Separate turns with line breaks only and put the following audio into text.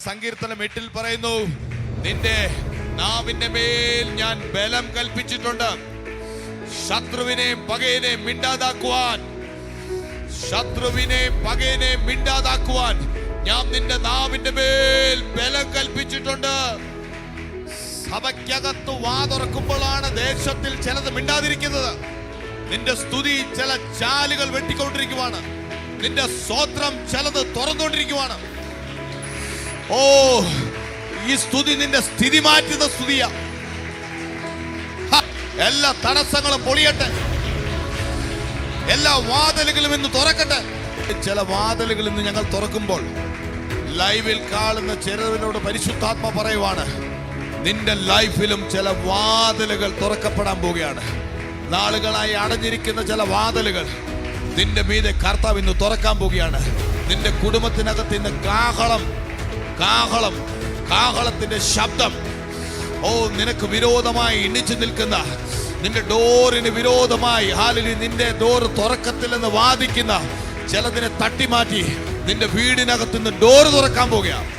സങ്കീർത്തനം 8 പറയുന്നു, നിന്റെ നാവിന്റെ മേൽ ഞാൻ ബലം കൽപ്പിച്ചിട്ടുണ്ട്, ശത്രുവിനെ പകയനെ മിണ്ടാതാക്കുവാൻ ഞാൻ നിന്റെ നാവിന്റെ മേൽ ബലം കൽപ്പിച്ചിട്ടുണ്ട്. സഭയ്ക്കകത്ത് വാ തുറക്കുമ്പോഴാണ് ദേശത്തിൽ ചിലത് മിണ്ടാതിരിക്കുന്നത്. നിന്റെ സ്തുതി ചില ചാലുകൾ വെട്ടിക്കൊണ്ടിരിക്കുവാണ്, നിന്റെ സ്തോത്രം ചിലത് തുറന്നുകൊണ്ടിരിക്കുവാണ്. ഓ, ഈ സ്തുതി നിന്റെ സ്ഥിതി മാറ്റുന്ന സ്തുതിയാ. എല്ലാ തടസ്സങ്ങളും പൊളിയട്ടെ, എല്ലാ വാതിലുകളും ഇന്ന് തുറക്കട്ടെ. ചില വാതിലുകൾ ഇന്ന് ഞങ്ങൾ തുറക്കുമ്പോൾ ലൈവിൽ കാണുന്ന ചിലതിനോട് പരിശുദ്ധാത്മ പറയുവാണ്, നിന്റെ ലൈഫിലും ചില വാതിലുകൾ തുറക്കപ്പെടാൻ പോവുകയാണ്. നാളുകളായി അടഞ്ഞിരിക്കുന്ന ചില വാതിലുകൾ നിന്റെ മീതെ കർത്താവ് ഇന്ന് തുറക്കാൻ പോവുകയാണ്. നിന്റെ കുടുംബത്തിനകത്ത് ഇന്ന് കാഹളത്തിന്റെ ശബ്ദം, ഓ, നിനക്ക് വിരോധമായി ഇണിച്ചു നിൽക്കുന്ന, നിന്റെ ഡോറിന് വിരോധമായി നിന്റെ ഡോർ തുറക്കത്തില്ലെന്ന് വാദിക്കുന്ന ചിലതിനെ തട്ടിമാറ്റി നിന്റെ വീടിനകത്ത് നിന്ന് ഡോറ് തുറക്കാൻ പോവുകയാണ്.